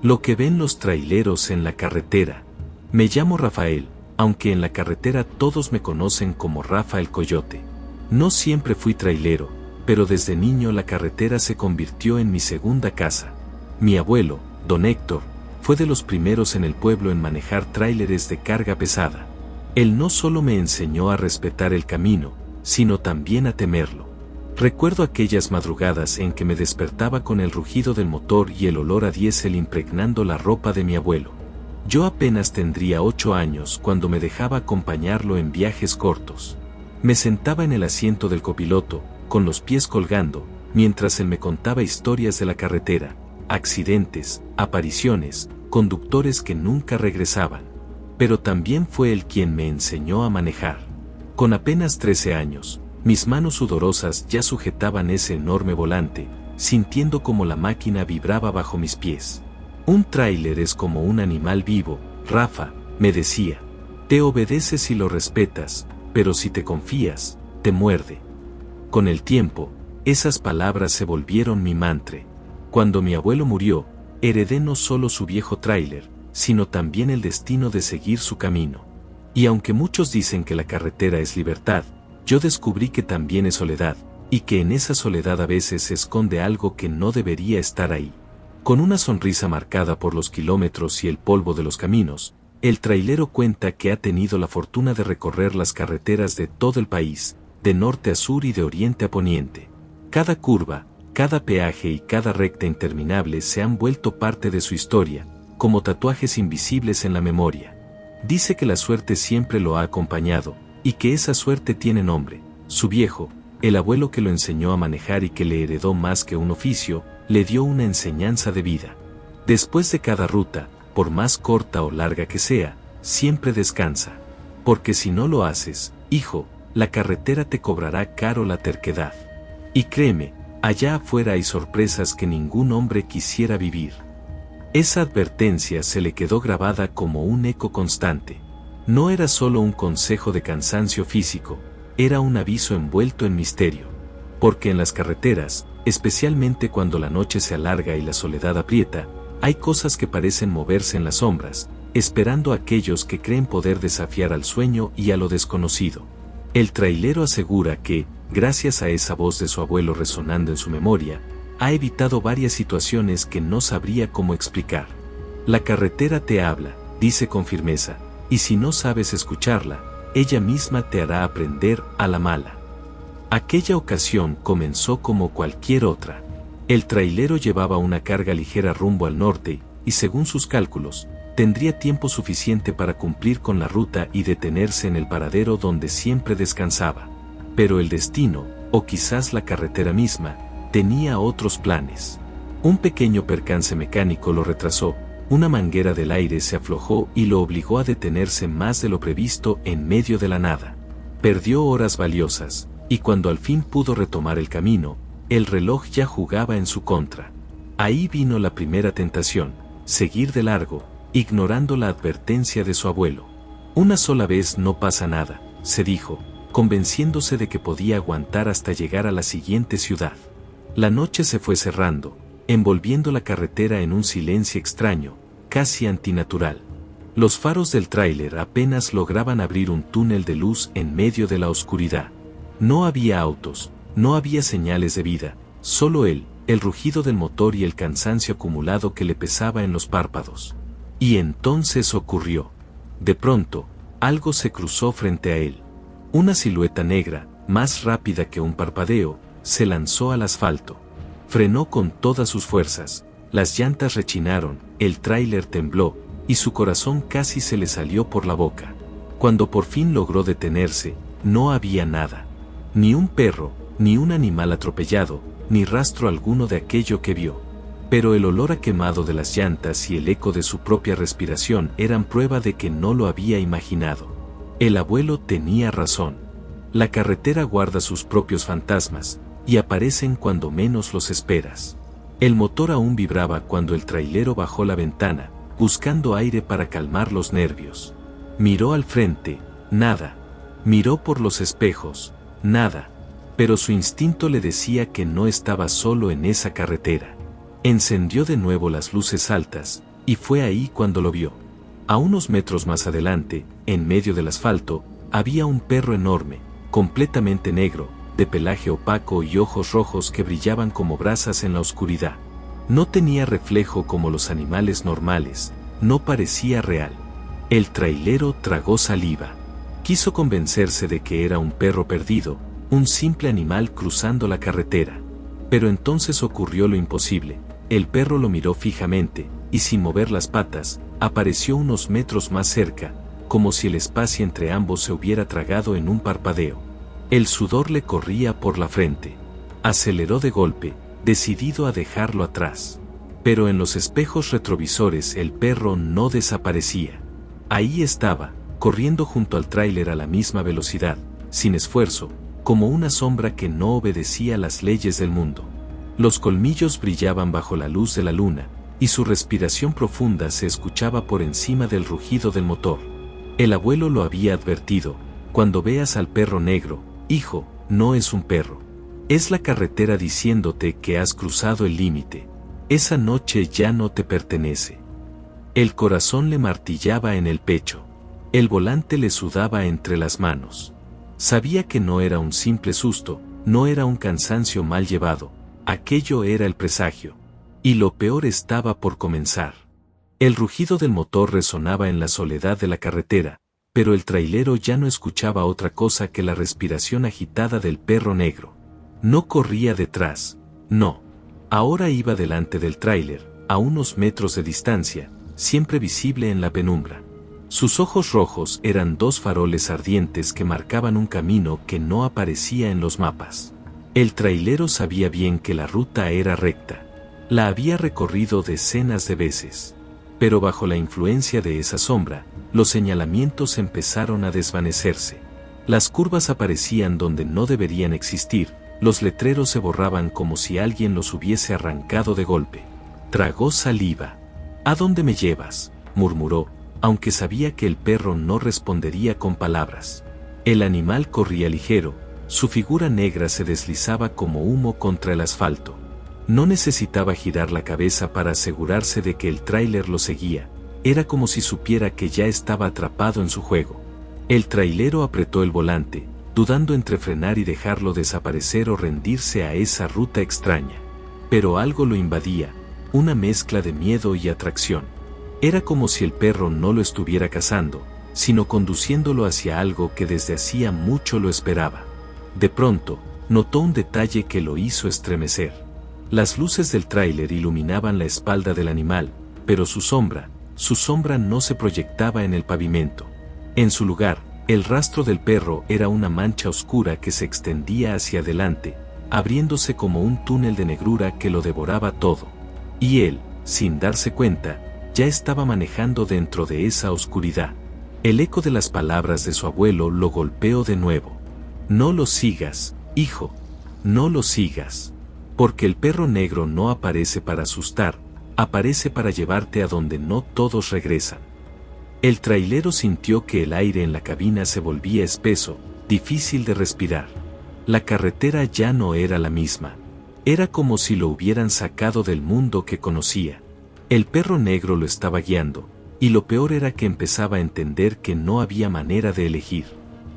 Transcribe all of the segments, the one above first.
Lo que ven los traileros en la carretera. Me llamo Rafael, aunque en la carretera todos me conocen como Rafa el Coyote. No siempre fui trailero, pero desde niño la carretera se convirtió en mi segunda casa. Mi abuelo, don Héctor, fue de los primeros en el pueblo en manejar tráileres de carga pesada. Él no solo me enseñó a respetar el camino, sino también a temerlo. Recuerdo aquellas madrugadas en que me despertaba con el rugido del motor y el olor a diésel impregnando la ropa de mi abuelo. Yo apenas tendría 8 años cuando me dejaba acompañarlo en viajes cortos. Me sentaba en el asiento del copiloto, con los pies colgando, mientras él me contaba historias de la carretera, accidentes, apariciones, conductores que nunca regresaban. Pero también fue él quien me enseñó a manejar. Con apenas 13 años, mis manos sudorosas ya sujetaban ese enorme volante, sintiendo como la máquina vibraba bajo mis pies. Un tráiler es como un animal vivo, Rafa, me decía. Te obedece si lo respetas, pero si te confías, te muerde. Con el tiempo, esas palabras se volvieron mi mantra. Cuando mi abuelo murió, heredé no solo su viejo tráiler, sino también el destino de seguir su camino. Y aunque muchos dicen que la carretera es libertad, yo descubrí que también es soledad, y que en esa soledad a veces se esconde algo que no debería estar ahí. Con una sonrisa marcada por los kilómetros y el polvo de los caminos, el trailero cuenta que ha tenido la fortuna de recorrer las carreteras de todo el país, de norte a sur y de oriente a poniente. Cada curva, cada peaje y cada recta interminable se han vuelto parte de su historia, como tatuajes invisibles en la memoria. Dice que la suerte siempre lo ha acompañado, y que esa suerte tiene nombre. Su viejo, el abuelo que lo enseñó a manejar y que le heredó más que un oficio, le dio una enseñanza de vida. Después de cada ruta, por más corta o larga que sea, siempre descansa. Porque si no lo haces, hijo, la carretera te cobrará caro la terquedad. Y créeme, allá afuera hay sorpresas que ningún hombre quisiera vivir. Esa advertencia se le quedó grabada como un eco constante. No era solo un consejo de cansancio físico, era un aviso envuelto en misterio. Porque en las carreteras, especialmente cuando la noche se alarga y la soledad aprieta, hay cosas que parecen moverse en las sombras, esperando a aquellos que creen poder desafiar al sueño y a lo desconocido. El trailero asegura que, gracias a esa voz de su abuelo resonando en su memoria, ha evitado varias situaciones que no sabría cómo explicar. La carretera te habla, dice con firmeza, y si no sabes escucharla, ella misma te hará aprender a la mala. Aquella ocasión comenzó como cualquier otra. El trailero llevaba una carga ligera rumbo al norte, y según sus cálculos, tendría tiempo suficiente para cumplir con la ruta y detenerse en el paradero donde siempre descansaba. Pero el destino, o quizás la carretera misma, tenía otros planes. Un pequeño percance mecánico lo retrasó, una manguera del aire se aflojó y lo obligó a detenerse más de lo previsto en medio de la nada. Perdió horas valiosas, y cuando al fin pudo retomar el camino, el reloj ya jugaba en su contra. Ahí vino la primera tentación, seguir de largo, ignorando la advertencia de su abuelo. Una sola vez no pasa nada, se dijo, convenciéndose de que podía aguantar hasta llegar a la siguiente ciudad. La noche se fue cerrando, envolviendo la carretera en un silencio extraño, casi antinatural. Los faros del tráiler apenas lograban abrir un túnel de luz en medio de la oscuridad. No había autos, no había señales de vida, solo él, el rugido del motor y el cansancio acumulado que le pesaba en los párpados. Y entonces ocurrió. De pronto, algo se cruzó frente a él. Una silueta negra, más rápida que un parpadeo, se lanzó al asfalto. Frenó con todas sus fuerzas, las llantas rechinaron, el tráiler tembló, y su corazón casi se le salió por la boca. Cuando por fin logró detenerse, no había nada. Ni un perro, ni un animal atropellado, ni rastro alguno de aquello que vio. Pero el olor a quemado de las llantas y el eco de su propia respiración eran prueba de que no lo había imaginado. El abuelo tenía razón. La carretera guarda sus propios fantasmas, y aparecen cuando menos los esperas. El motor aún vibraba cuando el trailero bajó la ventana, buscando aire para calmar los nervios. Miró al frente, nada. Miró por los espejos, nada. Pero su instinto le decía que no estaba solo en esa carretera. Encendió de nuevo las luces altas, y fue ahí cuando lo vio. A unos metros más adelante, en medio del asfalto, había un perro enorme, completamente negro, de pelaje opaco y ojos rojos que brillaban como brasas en la oscuridad. No tenía reflejo como los animales normales, no parecía real. El trailero tragó saliva. Quiso convencerse de que era un perro perdido, un simple animal cruzando la carretera. Pero entonces ocurrió lo imposible. El perro lo miró fijamente, y sin mover las patas, apareció unos metros más cerca, como si el espacio entre ambos se hubiera tragado en un parpadeo. El sudor le corría por la frente. Aceleró de golpe, decidido a dejarlo atrás. Pero en los espejos retrovisores el perro no desaparecía. Ahí estaba, corriendo junto al tráiler a la misma velocidad, sin esfuerzo, como una sombra que no obedecía las leyes del mundo. Los colmillos brillaban bajo la luz de la luna, y su respiración profunda se escuchaba por encima del rugido del motor. El abuelo lo había advertido: cuando veas al perro negro, hijo, no es un perro. Es la carretera diciéndote que has cruzado el límite. Esa noche ya no te pertenece. El corazón le martillaba en el pecho. El volante le sudaba entre las manos. Sabía que no era un simple susto, no era un cansancio mal llevado, aquello era el presagio. Y lo peor estaba por comenzar. El rugido del motor resonaba en la soledad de la carretera, pero el trailero ya no escuchaba otra cosa que la respiración agitada del perro negro. No corría detrás, no. Ahora iba delante del tráiler, a unos metros de distancia, siempre visible en la penumbra. Sus ojos rojos eran dos faroles ardientes que marcaban un camino que no aparecía en los mapas. El trailero sabía bien que la ruta era recta. La había recorrido decenas de veces. Pero bajo la influencia de esa sombra, los señalamientos empezaron a desvanecerse. Las curvas aparecían donde no deberían existir, los letreros se borraban como si alguien los hubiese arrancado de golpe. Tragó saliva. ¿A dónde me llevas?, murmuró, aunque sabía que el perro no respondería con palabras. El animal corría ligero, su figura negra se deslizaba como humo contra el asfalto. No necesitaba girar la cabeza para asegurarse de que el tráiler lo seguía, era como si supiera que ya estaba atrapado en su juego. El trailero apretó el volante, dudando entre frenar y dejarlo desaparecer o rendirse a esa ruta extraña. Pero algo lo invadía, una mezcla de miedo y atracción. Era como si el perro no lo estuviera cazando, sino conduciéndolo hacia algo que desde hacía mucho lo esperaba. De pronto, notó un detalle que lo hizo estremecer. Las luces del tráiler iluminaban la espalda del animal, pero su sombra no se proyectaba en el pavimento. En su lugar, el rastro del perro era una mancha oscura que se extendía hacia adelante, abriéndose como un túnel de negrura que lo devoraba todo. Y él, sin darse cuenta, ya estaba manejando dentro de esa oscuridad. El eco de las palabras de su abuelo lo golpeó de nuevo. No lo sigas, hijo, no lo sigas. Porque el perro negro no aparece para asustar, aparece para llevarte a donde no todos regresan. El trailero sintió que el aire en la cabina se volvía espeso, difícil de respirar. La carretera ya no era la misma. Era como si lo hubieran sacado del mundo que conocía. El perro negro lo estaba guiando, y lo peor era que empezaba a entender que no había manera de elegir.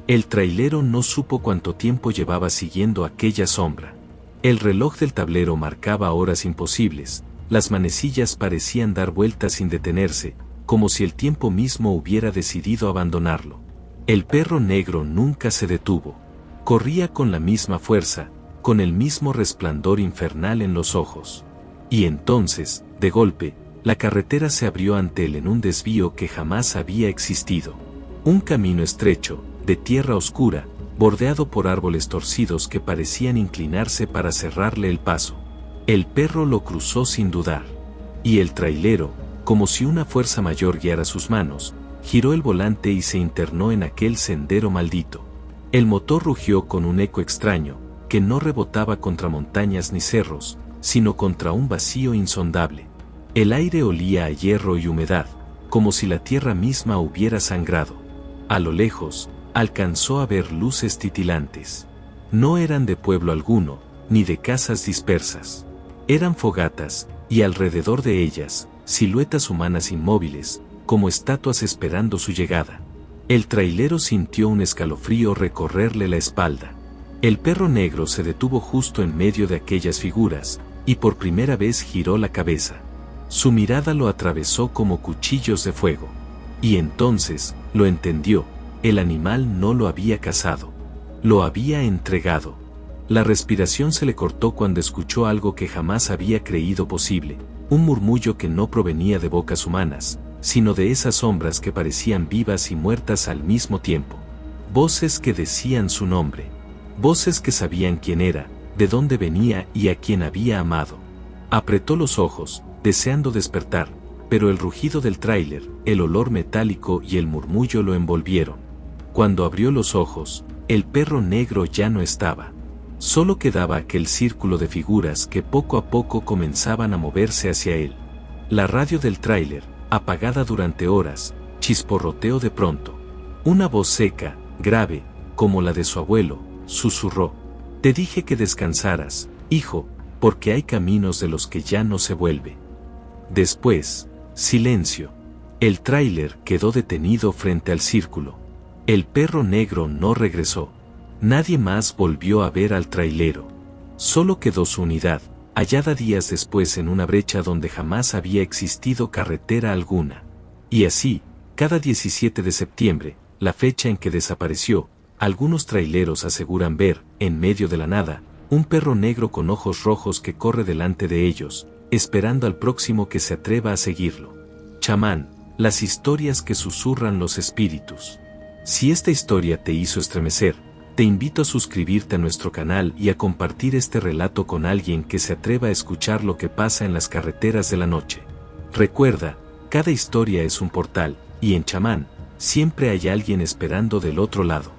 El trailero no supo cuánto tiempo llevaba siguiendo aquella sombra. El reloj del tablero marcaba horas imposibles, las manecillas parecían dar vueltas sin detenerse, como si el tiempo mismo hubiera decidido abandonarlo. El perro negro nunca se detuvo. Corría con la misma fuerza, con el mismo resplandor infernal en los ojos. Y entonces, de golpe, la carretera se abrió ante él en un desvío que jamás había existido. Un camino estrecho, de tierra oscura, bordeado por árboles torcidos que parecían inclinarse para cerrarle el paso. El perro lo cruzó sin dudar. Y el trailero, como si una fuerza mayor guiara sus manos, giró el volante y se internó en aquel sendero maldito. El motor rugió con un eco extraño, que no rebotaba contra montañas ni cerros, sino contra un vacío insondable. El aire olía a hierro y humedad, como si la tierra misma hubiera sangrado. A lo lejos, alcanzó a ver luces titilantes. No eran de pueblo alguno, ni de casas dispersas. Eran fogatas, y alrededor de ellas, siluetas humanas inmóviles, como estatuas esperando su llegada. El trailero sintió un escalofrío recorrerle la espalda. El perro negro se detuvo justo en medio de aquellas figuras, y por primera vez giró la cabeza. Su mirada lo atravesó como cuchillos de fuego. Y entonces, lo entendió, el animal no lo había cazado. Lo había entregado. La respiración se le cortó cuando escuchó algo que jamás había creído posible, un murmullo que no provenía de bocas humanas, sino de esas sombras que parecían vivas y muertas al mismo tiempo. Voces que decían su nombre. Voces que sabían quién era, de dónde venía y a quién había amado. Apretó los ojos, deseando despertar, pero el rugido del tráiler, el olor metálico y el murmullo lo envolvieron. Cuando abrió los ojos, el perro negro ya no estaba. Solo quedaba aquel círculo de figuras que poco a poco comenzaban a moverse hacia él. La radio del tráiler, apagada durante horas, chisporroteó de pronto. Una voz seca, grave, como la de su abuelo, susurró: «Te dije que descansaras, hijo, porque hay caminos de los que ya no se vuelve». Después, silencio. El tráiler quedó detenido frente al círculo. El perro negro no regresó. Nadie más volvió a ver al trailero. Solo quedó su unidad, hallada días después en una brecha donde jamás había existido carretera alguna. Y así, cada 17 de septiembre, la fecha en que desapareció, algunos traileros aseguran ver, en medio de la nada, un perro negro con ojos rojos que corre delante de ellos, esperando al próximo que se atreva a seguirlo. Chamán, las historias que susurran los espíritus. Si esta historia te hizo estremecer, te invito a suscribirte a nuestro canal y a compartir este relato con alguien que se atreva a escuchar lo que pasa en las carreteras de la noche. Recuerda, cada historia es un portal, y en Chamán, siempre hay alguien esperando del otro lado.